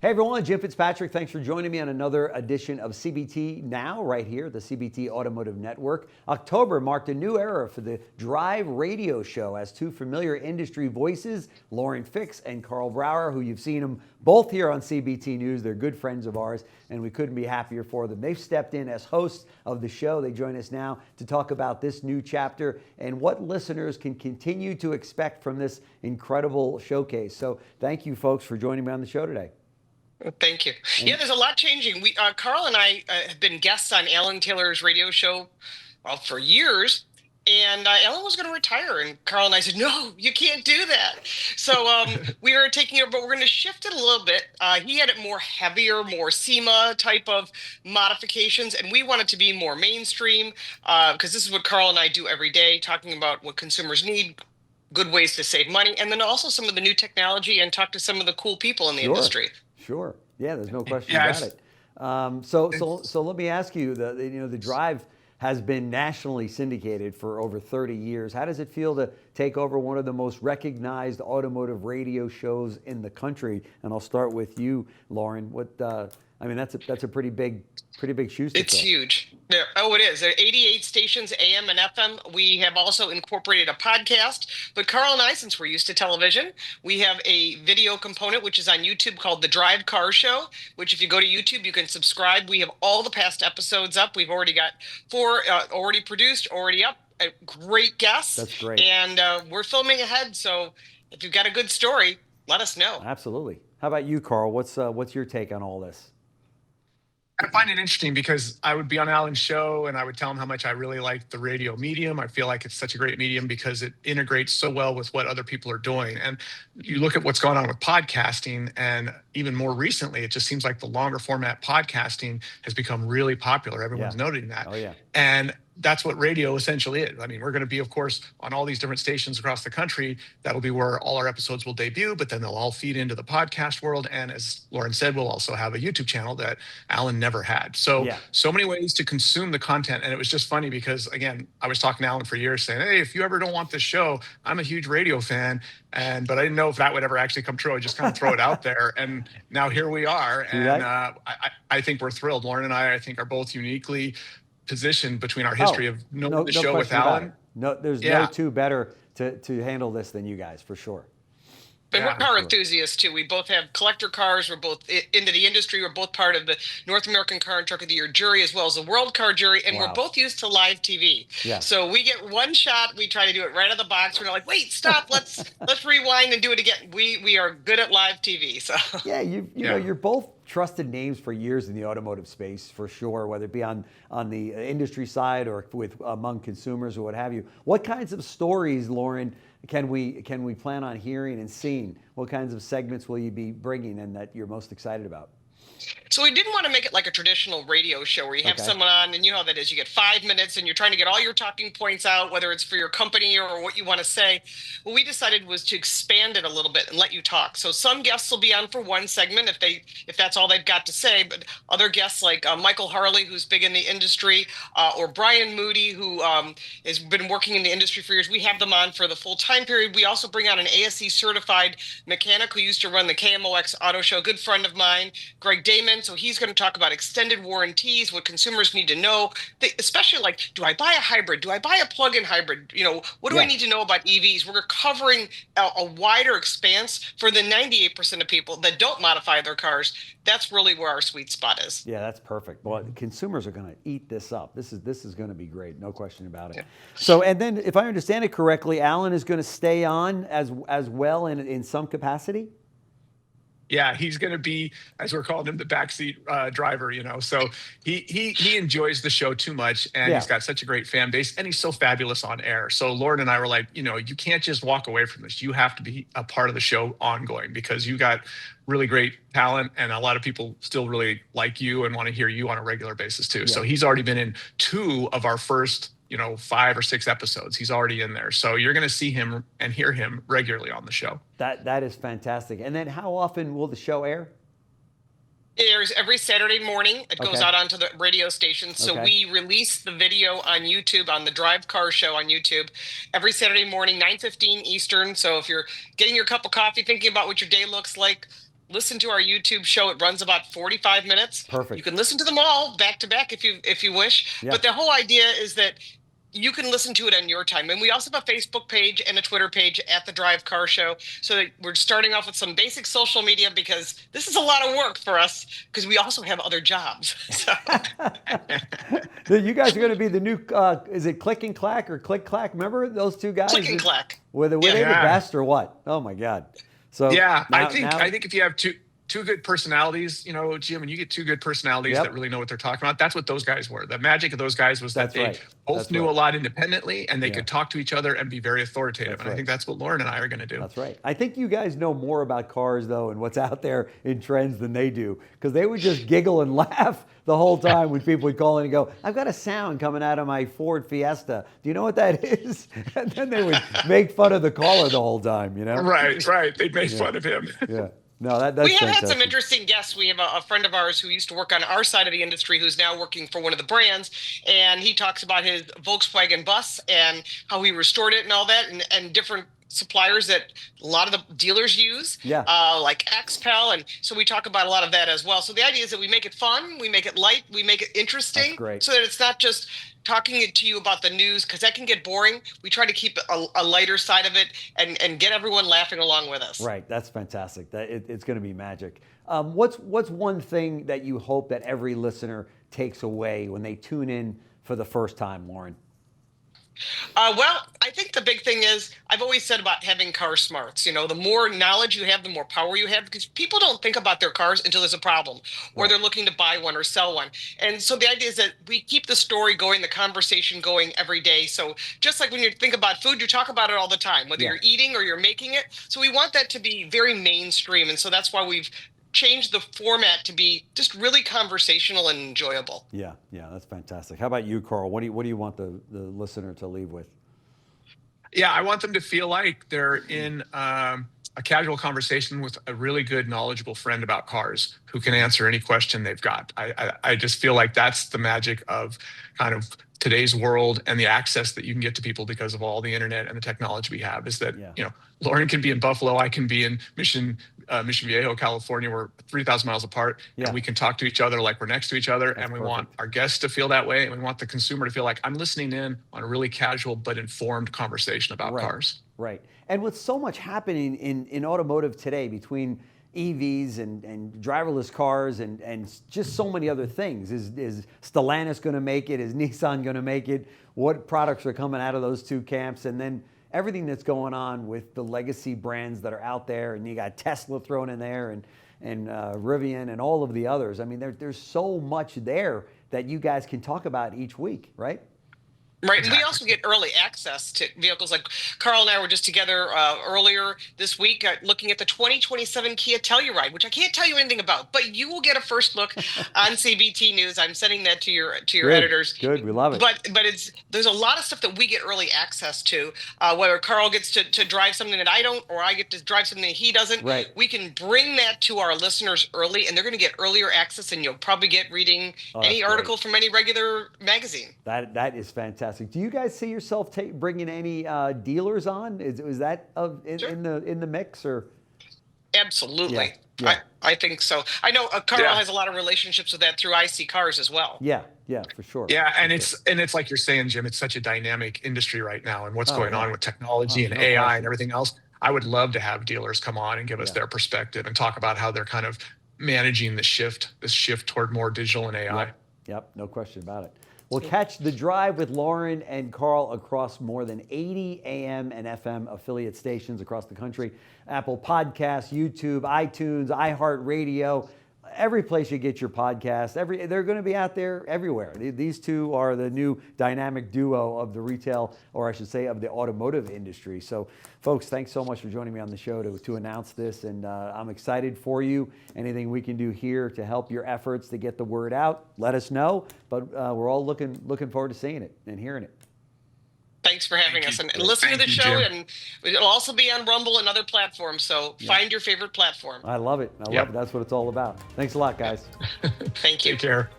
Hey everyone, Jim Fitzpatrick. Thanks for joining me on another edition of CBT Now, right here, the CBT Automotive Network. October marked a new era for the Drive radio show as two familiar industry voices, Lauren Fix and Karl Brauer, who you've seen them both here on CBT News. They're good friends of ours, and we couldn't be happier for them. They've stepped in as hosts of the show. They join us now to talk about this new chapter and what listeners can continue to expect from this incredible showcase. So thank you, folks, for joining me on the show today. Thank you. Yeah, there's a lot changing. Carl and I have been guests on Alan Taylor's radio show, well, for years. And Alan was going to retire, and Carl and I said, "No, you can't do that." So we are taking it, but we're going to shift it a little bit. He had it more heavier, more SEMA type of modifications, and we want it to be more mainstream because this is what Carl and I do every day, talking about what consumers need, good ways to save money, and then also some of the new technology and talk to some of the cool people in the industry. Sure. Yeah, there's no question about it. So let me ask you, the Drive has been nationally syndicated for over 30 years. How does it feel to take over one of the most recognized automotive radio shows in the country? And I'll start with you, Lauren. That's a pretty big shoes to fill. It's huge. Oh, it is. There are 88 stations, AM and FM. We have also incorporated a podcast. But Carl and I, since we're used to television, we have a video component, which is on YouTube called The Drive Car Show, which if you go to YouTube, you can subscribe. We have all the past episodes up. We've already got 4 already produced, already up. Great guests. That's great. And we're filming ahead. So if you've got a good story, let us know. Absolutely. How about you, Carl? What's your take on all this? I find it interesting because I would be on Alan's show and I would tell him how much I really like the radio medium. I feel like it's such a great medium because it integrates so well with what other people are doing. And you look at what's going on with podcasting, and even more recently, it just seems like the longer format podcasting has become really popular. Everyone's noting that. Oh, yeah. And that's what radio essentially is. I mean, we're going to be, of course, on all these different stations across the country. That'll be where all our episodes will debut, but then they'll all feed into the podcast world. And as Lauren said, we'll also have a YouTube channel that Alan never had. So many ways to consume the content. And it was just funny because, again, I was talking to Alan for years saying, hey, if you ever don't want this show, I'm a huge radio fan. But I didn't know if that would ever actually come true. I just kind of throw it out there. And now here we are. And I think we're thrilled. Lauren and I think, are both uniquely positioned between our history of knowing the show with Alan. No, there's no two better to handle this than you guys, for sure. But we're car enthusiasts too. We both have collector cars. We're both into the industry. We're both part of the North American Car and Truck of the Year jury, as well as the World Car jury, and we're both used to live TV. Yeah. So we get one shot. We try to do it right out of the box. We're not like, wait, stop. Let's rewind and do it again. We are good at live TV. So yeah, you know, you're both trusted names for years in the automotive space, for sure, whether it be on the industry side or among consumers or what have you. What kinds of stories, Lauren, can we plan on hearing and seeing? What kinds of segments will you be bringing and that you're most excited about? So we didn't want to make it like a traditional radio show where you have someone on, and you know how that is. You get 5 minutes and you're trying to get all your talking points out, whether it's for your company or what you want to say. What we decided was to expand it a little bit and let you talk. So some guests will be on for one segment if that's all they've got to say, but other guests like Michael Harley, who's big in the industry, or Brian Moody, who has been working in the industry for years. We have them on for the full time period. We also bring on an ASE certified mechanic who used to run the KMOX Auto Show, good friend of mine, Greg Damon. So he's going to talk about extended warranties, what consumers need to know, especially like, do I buy a hybrid? Do I buy a plug-in hybrid? You know, what do I need to know about EVs? We're covering a wider expanse for the 98% of people that don't modify their cars. That's really where our sweet spot is. Yeah, that's perfect. Well, consumers are going to eat this up. This is going to be great, no question about it. Yeah. So, and then if I understand it correctly, Alan is going to stay on as well in some capacity? Yeah, he's going to be, as we're calling him, the backseat driver, you know. So he enjoys the show too much, and he's got such a great fan base, and he's so fabulous on air. So Lauren and I were like, you know, you can't just walk away from this. You have to be a part of the show ongoing because you got really great talent, and a lot of people still really like you and want to hear you on a regular basis too. Yeah. So he's already been in 2 of our first 5 or 6 episodes. He's already in there. So you're going to see him and hear him regularly on the show. That is fantastic. And then how often will the show air? It airs every Saturday morning. It goes out onto the radio station. So we release the video on YouTube, on the Drive Car Show on YouTube, every Saturday morning, 9:15 Eastern. So if you're getting your cup of coffee, thinking about what your day looks like, listen to our YouTube show. It runs about 45 minutes. Perfect. You can listen to them all back to back if you wish. Yeah. But the whole idea is that you can listen to it on your time. And we also have a Facebook page and a Twitter page at the Drive Car Show. So that we're starting off with some basic social media because this is a lot of work for us because we also have other jobs. So. You guys are going to be the new, is it Click and Clack or Click Clack? Remember those two guys? Click and Clack. Were they the best or what? Oh my God. So yeah, I think if you have two good personalities, Jim, and you get two good personalities that really know what they're talking about. That's what those guys were. The magic of those guys was that they both knew a lot independently and they could talk to each other and be very authoritative. And I think that's what Lauren and I are going to do. That's right. I think you guys know more about cars though and what's out there in trends than they do, because they would just giggle and laugh the whole time when people would call in and go, I've got a sound coming out of my Ford Fiesta. Do you know what that is? And then they would make fun of the caller the whole time, Right. They'd make fun of him. Yeah. No, that's we have fantastic. had some interesting guests. We have a friend of ours who used to work on our side of the industry who's now working for one of the brands, and he talks about his Volkswagen bus and how he restored it and all that, and different suppliers that a lot of the dealers use, like XPEL, and so we talk about a lot of that as well. So the idea is that we make it fun, we make it light, we make it interesting, so that it's not just talking to you about the news, because that can get boring. We try to keep a lighter side of it and get everyone laughing along with us. Right, that's fantastic. It's going to be magic. What's one thing that you hope that every listener takes away when they tune in for the first time, Lauren? Well, I think the big thing is I've always said about having car smarts. The more knowledge you have, the more power you have, because people don't think about their cars until there's a problem or they're looking to buy one or sell one. And so the idea is that we keep the story going, the conversation going every day. So just like when you think about food, you talk about it all the time, whether you're eating or you're making it. So we want that to be very mainstream. And so that's why we've changed the format to be just really conversational and enjoyable. Yeah, that's fantastic. How about you, Karl? What do you want the listener to leave with? Yeah, I want them to feel like they're in a casual conversation with a really good, knowledgeable friend about cars who can answer any question they've got. I just feel like that's the magic of kind of today's world and the access that you can get to people because of all the internet and the technology we have, is that, Lauren can be in Buffalo, I can be in Mission Viejo, California. We're 3,000 miles apart, and we can talk to each other like we're next to each other. And we want our guests to feel that way. And we want the consumer to feel like I'm listening in on a really casual but informed conversation about cars. Right. And with so much happening in automotive today between EVs and driverless cars and just so many other things. Is Stellantis going to make it? Is Nissan going to make it? What products are coming out of those two camps? And then everything that's going on with the legacy brands that are out there, and you got Tesla thrown in there and Rivian and all of the others. I mean, there's so much there that you guys can talk about each week, right? Right. And we also get early access to vehicles. Like Karl and I were just together earlier this week looking at the 2027 Kia Telluride, which I can't tell you anything about, but you will get a first look on CBT News. I'm sending that to your editors. Good. We love it. But there's a lot of stuff that we get early access to, whether Karl gets to drive something that I don't, or I get to drive something that he doesn't. Right. We can bring that to our listeners early, and they're going to get earlier access, and you'll probably get reading any article from any regular magazine. That is fantastic. Do you guys see yourself bringing any dealers on? Is that in the mix or? Absolutely. Yeah. I think so. I know Karl has a lot of relationships with that through iSeeCars as well. Yeah, for sure. Yeah, and it's like you're saying, Jim, it's such a dynamic industry right now, and what's going on with technology and AI and everything else. I would love to have dealers come on and give us their perspective and talk about how they're kind of managing this shift toward more digital and AI. Yep, no question about it. Well, catch The Drive with Lauren and Karl across more than 80 AM and FM affiliate stations across the country. Apple Podcasts, YouTube, iTunes, iHeartRadio, every place you get your podcast. They're going to be out there everywhere. These two are the new dynamic duo of the retail, or I should say of the automotive industry. So folks, thanks so much for joining me on the show to announce this. And I'm excited for you. Anything we can do here to help your efforts to get the word out, let us know. But we're all looking forward to seeing it and hearing it. Thanks for having us. And listen to the show, Jim. and it'll also be on Rumble and other platforms. So find your favorite platform. I love it. I love it. That's what it's all about. Thanks a lot, guys. Thank you. Take care.